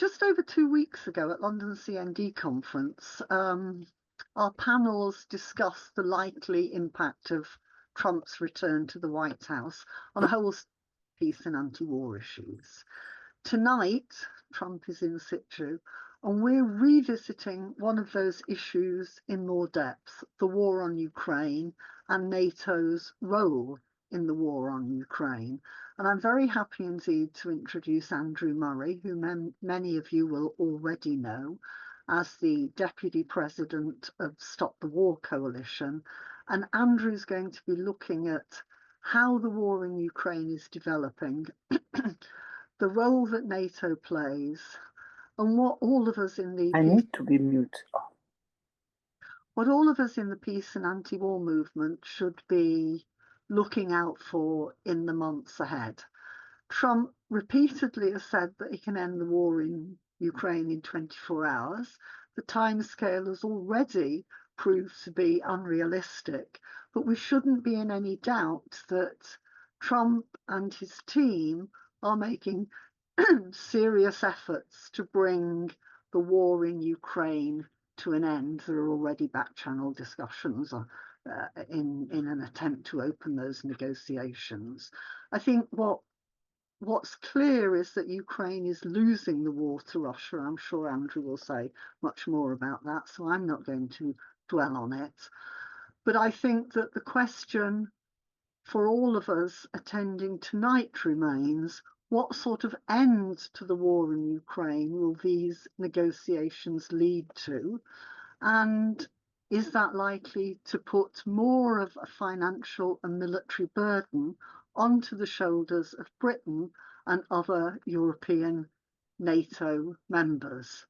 Just over 2 weeks ago at London CND conference, our panels discussed the likely impact of Trump's return to the White House on a whole peace and anti-war issues. Tonight, Trump is in situ, and we're revisiting one of those issues in more depth, the war on Ukraine and NATO's role in the war on Ukraine. And I'm very happy indeed to introduce Andrew Murray, who many of you will already know as the Deputy President of Stop the War Coalition. And Andrew's going to be looking at how the war in Ukraine is developing, the role that NATO plays, and what all of us in the I need to be mute. what all of us in the peace and anti-war movement should be looking out for in the months ahead. Trump repeatedly has said that he can end the war in Ukraine in 24 hours. The timescale has already proved to be unrealistic, but we shouldn't be in any doubt that Trump and his team are making serious efforts to bring the war in Ukraine to an end. There are already back-channel discussions in an attempt to open those negotiations. I think what's clear is that Ukraine is losing the war to Russia. I'm sure Andrew will say much more about that, so I'm not going to dwell on it. But I think that the question for all of us attending tonight remains, what sort of end to the war in Ukraine will these negotiations lead to? And is that likely to put more of a financial and military burden onto the shoulders of Britain and other European NATO members?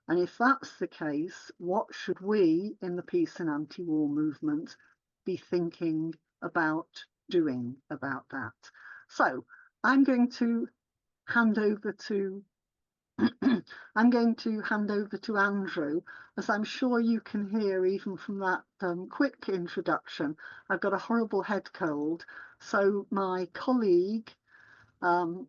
And if that's the case, what should we in the peace and anti-war movement be thinking about doing about that? So I'm going to hand over to Andrew, as I'm sure you can hear even from that quick introduction. I've got a horrible head cold, so my colleague, an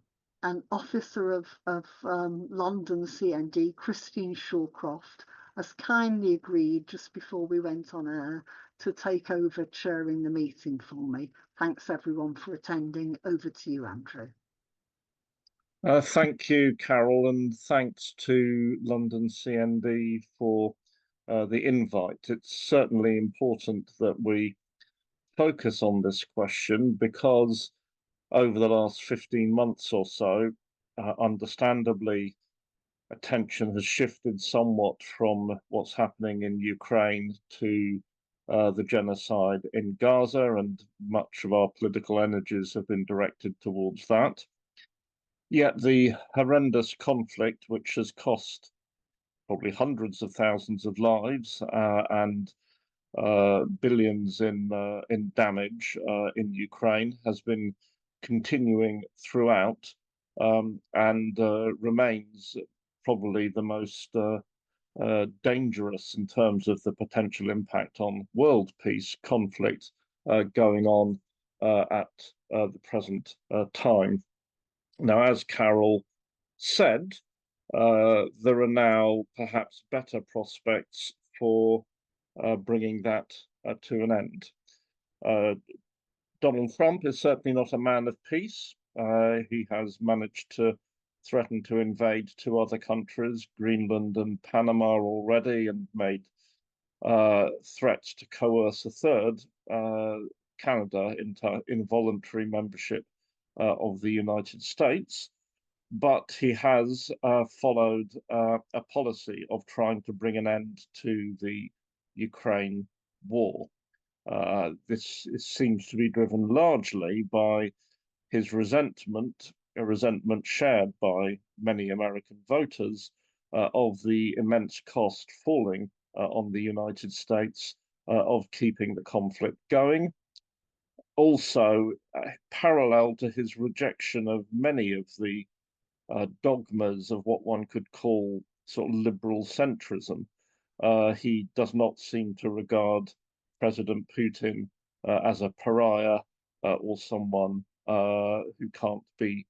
officer of London CND, Christine Shawcroft, has kindly agreed just before we went on air to take over chairing the meeting for me. Thanks everyone for attending. Over to you, Andrew. Thank you, Carol, and thanks to London CND for the invite. It's certainly important that we focus on this question because over the last 15 months or so, understandably, attention has shifted somewhat from what's happening in Ukraine to the genocide in Gaza, and much of our political energies have been directed towards that. Yet the horrendous conflict, which has cost probably hundreds of thousands of lives and billions in damage in Ukraine, has been continuing throughout and remains probably the most dangerous in terms of the potential impact on world peace conflict going on at the present time. Now, as Carol said, there are now perhaps better prospects for bringing that to an end. Donald Trump is certainly not a man of peace. He has managed to threaten to invade two other countries, Greenland and Panama already, and made threats to coerce a third, Canada, into involuntary membership of the United States. But he has followed a policy of trying to bring an end to the Ukraine war. This seems to be driven largely by his resentment, a resentment shared by many American voters, of the immense cost falling on the United States of keeping the conflict going. Also, parallel to his rejection of many of the dogmas of what one could call sort of liberal centrism, he does not seem to regard President Putin as a pariah or someone who can't be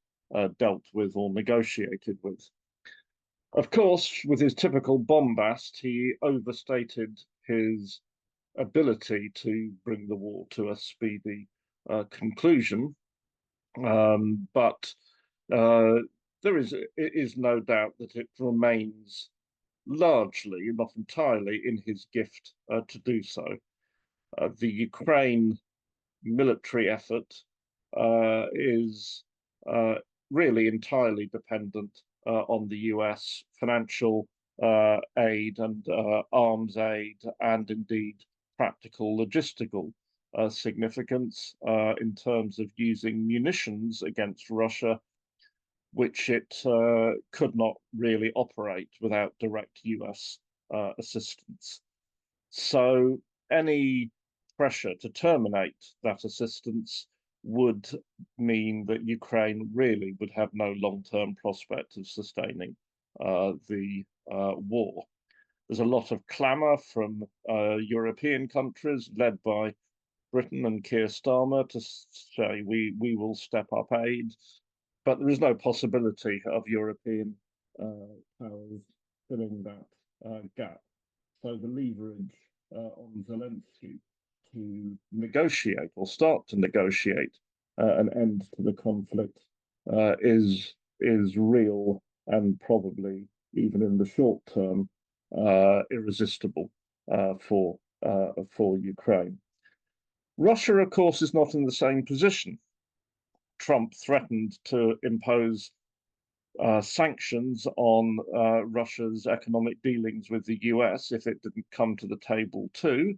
dealt with or negotiated with. Of course, with his typical bombast, he overstated his ability to bring the war to a speedy conclusion. But there is no doubt that it remains largely, not entirely, in his gift to do so. The Ukraine military effort is really entirely dependent on the US financial aid and arms aid, and indeed practical logistical significance in terms of using munitions against Russia, which it could not really operate without direct US assistance. So any pressure to terminate that assistance would mean that Ukraine really would have no long-term prospect of sustaining the war. There's a lot of clamour from European countries led by Britain and Keir Starmer to say we will step up aid, but there is no possibility of European powers filling that gap. So the leverage on Zelensky to negotiate or start to negotiate an end to the conflict is real, and probably even in the short term irresistible for Ukraine. Russia, of course, is not in the same position. Trump threatened to impose sanctions on Russia's economic dealings with the US if it didn't come to the table too.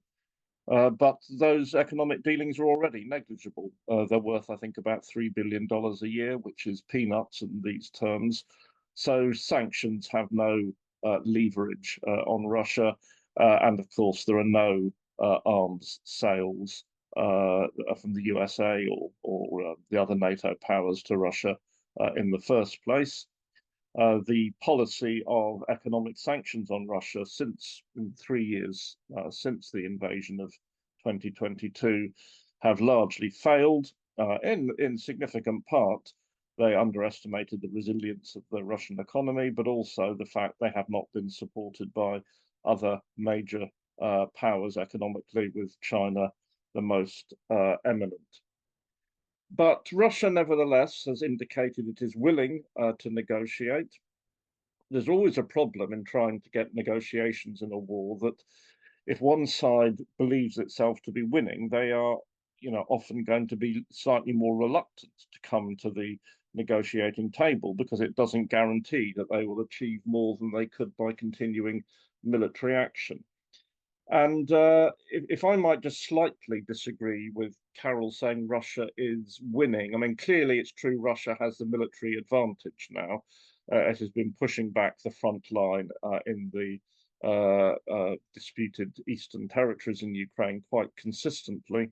But those economic dealings are already negligible. They're worth, I think, about $3 billion a year, which is peanuts in these terms. So sanctions have no leverage on Russia. And of course, there are no arms sales from the USA or the other NATO powers to Russia in the first place. The policy of economic sanctions on Russia since in 3 years since the invasion of 2022 have largely failed. In significant part, they underestimated the resilience of the Russian economy, but also the fact they have not been supported by other major powers economically, with China the most eminent. But Russia, nevertheless, has indicated it is willing to negotiate. There's always a problem in trying to get negotiations in a war, that if one side believes itself to be winning, they are, often going to be slightly more reluctant to come to the negotiating table, because it doesn't guarantee that they will achieve more than they could by continuing military action. And if I might just slightly disagree with Carol saying Russia is winning, I mean, clearly it's true Russia has the military advantage now. It has been pushing back the front line in the disputed eastern territories in Ukraine quite consistently,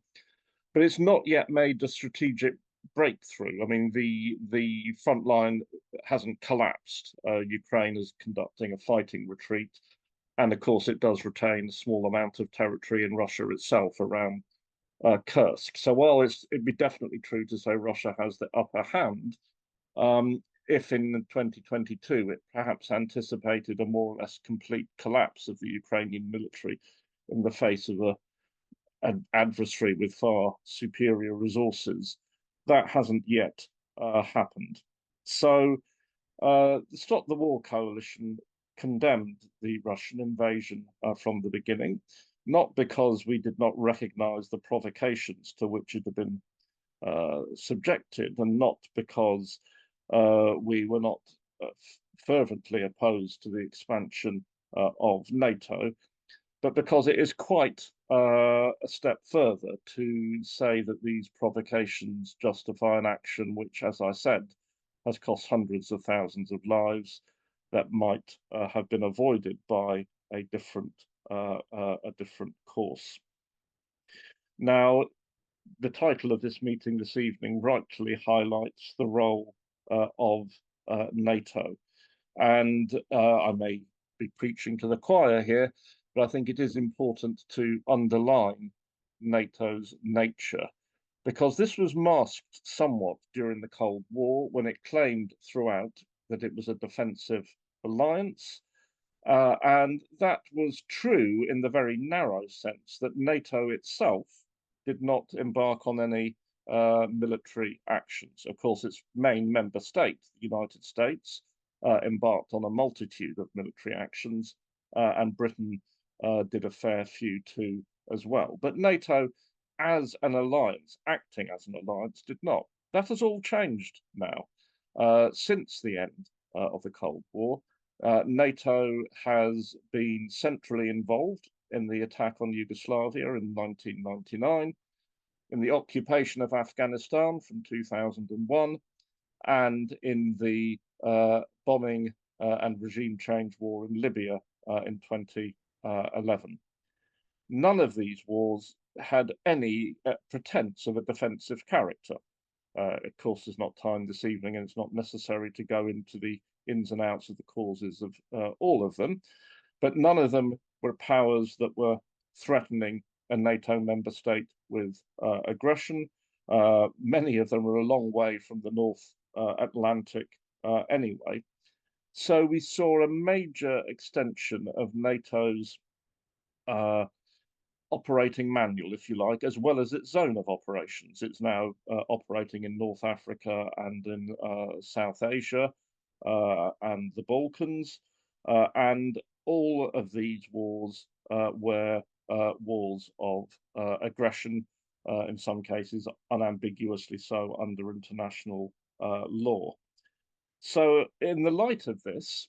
but it's not yet made a strategic breakthrough. I mean, the front line hasn't collapsed. Ukraine is conducting a fighting retreat. And of course, it does retain a small amount of territory in Russia itself around Kursk. So while it'd be definitely true to say Russia has the upper hand, if in 2022 it perhaps anticipated a more or less complete collapse of the Ukrainian military in the face of an adversary with far superior resources, that hasn't yet happened. So the Stop the War coalition condemned the Russian invasion from the beginning, not because we did not recognize the provocations to which it had been subjected, and not because we were not fervently opposed to the expansion of NATO, but because it is quite a step further to say that these provocations justify an action which, as I said, has cost hundreds of thousands of lives, that might have been avoided by a different course. Now, the title of this meeting this evening rightly highlights the role of NATO, and I may be preaching to the choir here, but I think it is important to underline NATO's nature, because this was masked somewhat during the Cold War, when it claimed throughout that it was a defensive alliance. And that was true in the very narrow sense that NATO itself did not embark on any military actions. Of course, its main member state, the United States, embarked on a multitude of military actions, and Britain did a fair few too as well. But NATO, as an alliance, acting as an alliance, did not. That has all changed now since the end of the Cold War. NATO has been centrally involved in the attack on Yugoslavia in 1999, in the occupation of Afghanistan from 2001, and in the bombing and regime change war in Libya in 2011. None of these wars had any pretense of a defensive character. Of course, there's not time this evening, and it's not necessary to go into the ins and outs of the causes of all of them, but none of them were powers that were threatening a NATO member state with aggression. Many of them were a long way from the North Atlantic anyway. So we saw a major extension of NATO's operating manual, if you like, as well as its zone of operations. It's now operating in North Africa and in South Asia and the Balkans. And all of these wars were wars of aggression, in some cases unambiguously so under international law. So in the light of this,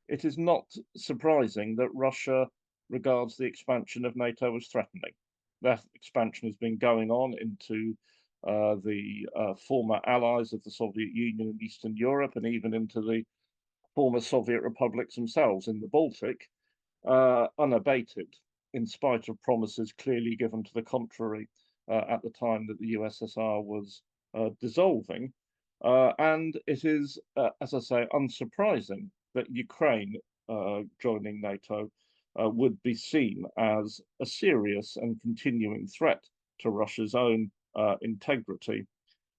it is not surprising that Russia regards the expansion of NATO as threatening. That expansion has been going on into the former allies of the Soviet Union in Eastern Europe, and even into the former Soviet republics themselves in the Baltic, unabated, in spite of promises clearly given to the contrary at the time that the USSR was dissolving. And it is, as I say, unsurprising that Ukraine joining NATO would be seen as a serious and continuing threat to Russia's own integrity,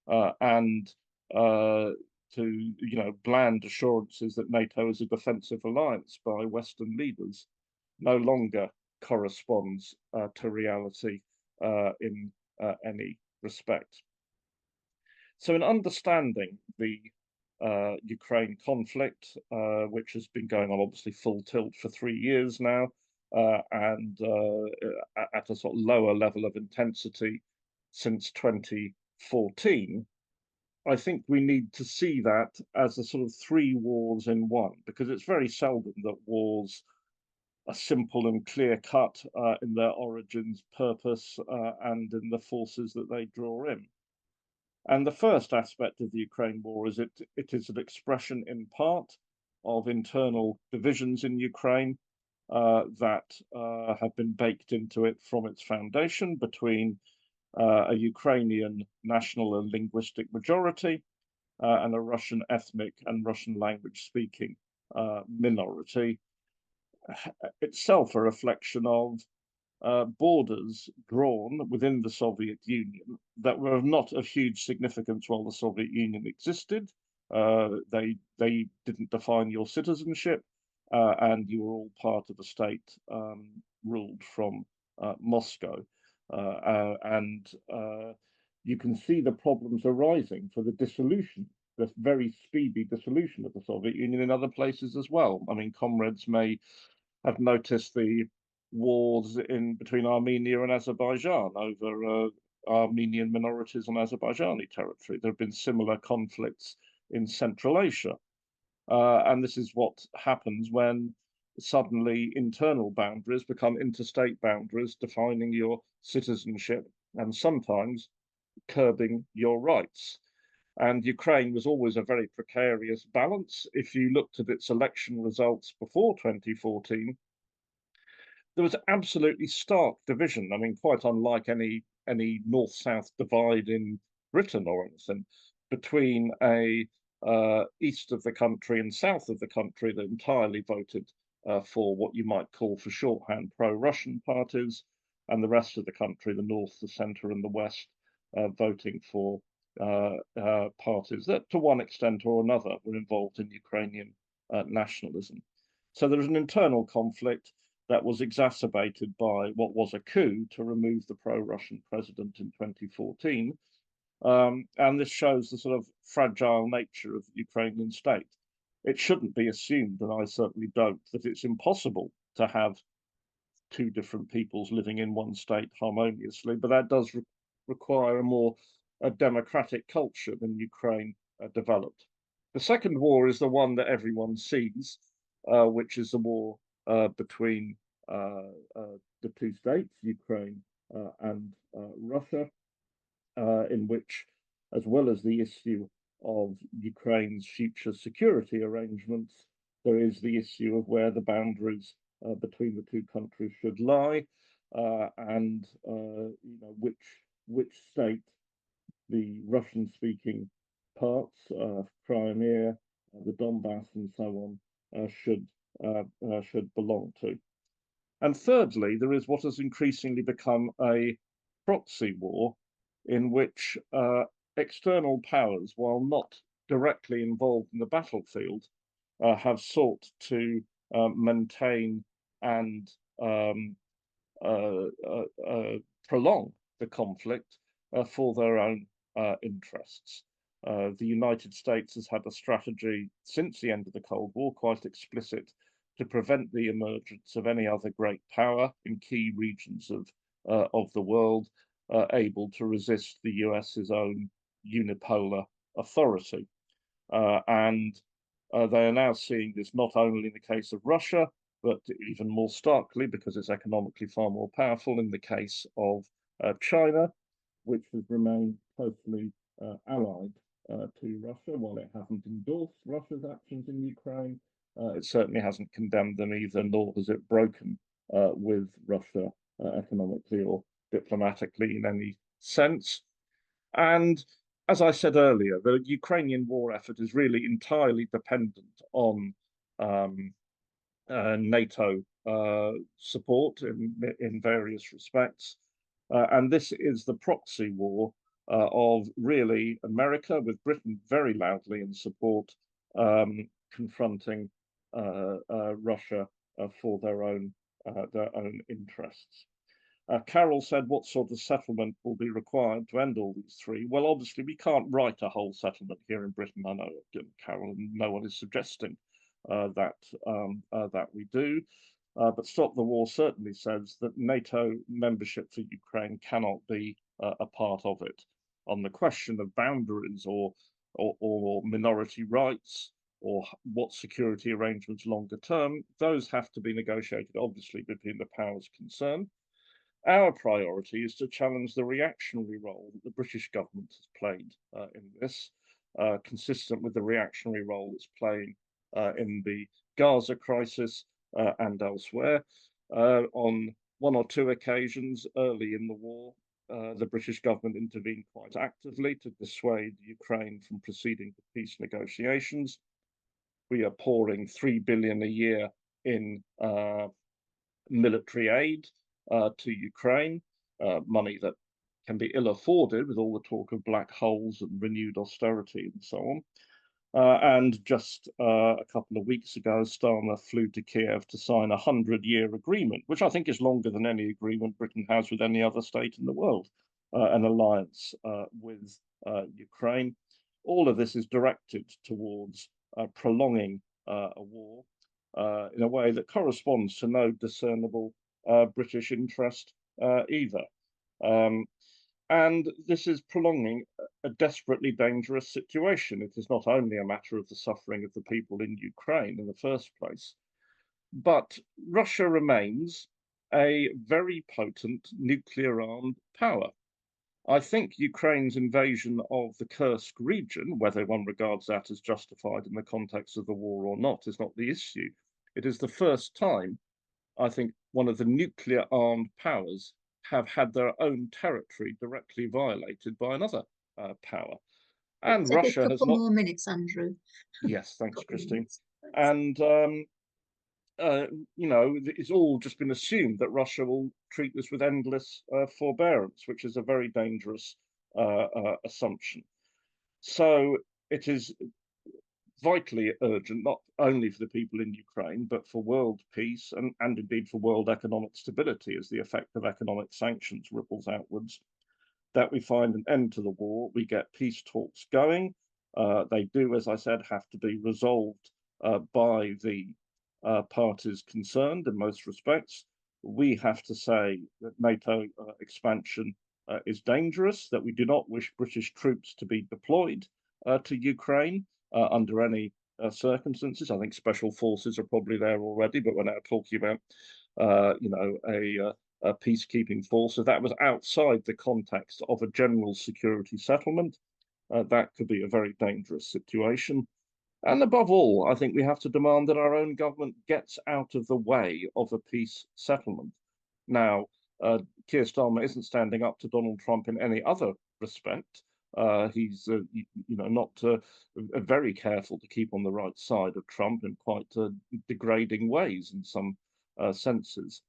and to bland assurances that NATO is a defensive alliance by Western leaders no longer corresponds to reality in any respect. So in understanding the Ukraine conflict, which has been going on obviously full tilt for 3 years now, and at a sort of lower level of intensity since 2014, I think we need to see that as a sort of 3 wars in one, because it's very seldom that wars are simple and clear cut in their origins, purpose, and in the forces that they draw in. And the first aspect of the Ukraine war is it is an expression in part of internal divisions in Ukraine that have been baked into it from its foundation between a Ukrainian national and linguistic majority and a Russian ethnic and Russian language speaking minority, itself a reflection of borders drawn within the Soviet Union that were not of huge significance while the Soviet Union existed. They didn't define your citizenship, and you were all part of a state ruled from Moscow. And you can see the problems arising for the dissolution, the very speedy dissolution of the Soviet Union in other places as well. I mean, comrades may have noticed the wars in between Armenia and Azerbaijan over Armenian minorities on Azerbaijani territory. There have been similar conflicts in Central Asia. And this is what happens when suddenly internal boundaries become interstate boundaries, defining your citizenship and sometimes curbing your rights. And Ukraine was always a very precarious balance. If you looked at its election results before 2014, there was absolutely stark division. I mean, quite unlike any north-south divide in Britain or anything, between a east of the country and south of the country that entirely voted for what you might call for shorthand pro-Russian parties, and the rest of the country, the north, the centre, and the west, voting for parties that, to one extent or another, were involved in Ukrainian nationalism. So there is an internal conflict that was exacerbated by what was a coup to remove the pro-Russian president in 2014. And this shows the sort of fragile nature of the Ukrainian state. It shouldn't be assumed, and I certainly don't, that it's impossible to have two different peoples living in one state harmoniously, but that does require a more democratic culture than Ukraine developed. The second war is the one that everyone sees, which is the war between the two states, Ukraine and Russia, in which, as well as the issue of Ukraine's future security arrangements, there is the issue of where the boundaries between the two countries should lie, and which state the Russian-speaking parts, Crimea, the Donbass, and so on, should belong to. And thirdly, there is what has increasingly become a proxy war in which external powers, while not directly involved in the battlefield, have sought to maintain and prolong the conflict for their own interests. The United States has had a strategy since the end of the Cold War, quite explicit, to prevent the emergence of any other great power in key regions of the world, able to resist the US's own unipolar authority. And they are now seeing this not only in the case of Russia, but even more starkly, because it's economically far more powerful, in the case of China, which has remained closely allied to Russia. While it hasn't endorsed Russia's actions in Ukraine, it certainly hasn't condemned them either, nor has it broken with Russia economically or diplomatically in any sense. And as I said earlier, the Ukrainian war effort is really entirely dependent on NATO support in various respects. And this is the proxy war of really America, with Britain very loudly in support, confronting Russia for their own interests. Carol said, what sort of settlement will be required to end all these three? Well, obviously, we can't write a whole settlement here in Britain. I know, Carol, no one is suggesting that we do. But Stop the War certainly says that NATO membership for Ukraine cannot be a part of it. On the question of boundaries or minority rights, or what security arrangements longer term, those have to be negotiated, obviously, between the powers concerned. Our priority is to challenge the reactionary role that the British government has played in this, consistent with the reactionary role it's playing in the Gaza crisis and elsewhere. On one or two occasions early in the war, the British government intervened quite actively to dissuade Ukraine from proceeding to peace negotiations. We are pouring $3 billion a year in military aid to Ukraine, money that can be ill afforded with all the talk of black holes and renewed austerity and so on. And just a couple of weeks ago, Starmer flew to Kiev to sign a 100-year agreement, which I think is longer than any agreement Britain has with any other state in the world, an alliance with Ukraine. All of this is directed towards prolonging a war in a way that corresponds to no discernible British interest either. And this is prolonging a desperately dangerous situation. It is not only a matter of the suffering of the people in Ukraine in the first place, but Russia remains a very potent nuclear-armed power. I think Ukraine's invasion of the Kursk region, whether one regards that as justified in the context of the war or not, is not the issue. It is the first time, I think, one of the nuclear-armed powers have had their own territory directly violated by another power. And Take Russia a has couple not. more minutes, Andrew. Yes, thanks, Christine. And it's all just been assumed that Russia will treat this with endless forbearance, which is a very dangerous assumption. So it is vitally urgent, not only for the people in Ukraine, but for world peace and indeed for world economic stability as the effect of economic sanctions ripples outwards, that we find an end to the war, we get peace talks going. They do, as I said, have to be resolved by the parties concerned in most respects. We have to say that NATO expansion is dangerous, that we do not wish British troops to be deployed to Ukraine under any circumstances. I think special forces are probably there already, but we're now talking about, a peacekeeping force. So that was outside the context of a general security settlement. That could be a very dangerous situation. And above all, I think we have to demand that our own government gets out of the way of a peace settlement. Now, Keir Starmer isn't standing up to Donald Trump in any other respect. He's, not very careful to keep on the right side of Trump in quite degrading ways in some senses.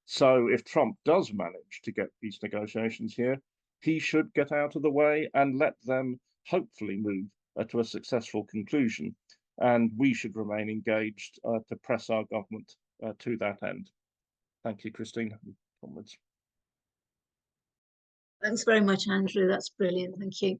So if Trump does manage to get peace negotiations here, he should get out of the way and let them hopefully move to a successful conclusion. And we should remain engaged to press our government to that end. Thank you, Christine. Onwards. Thanks very much, Andrew. That's brilliant. Thank you.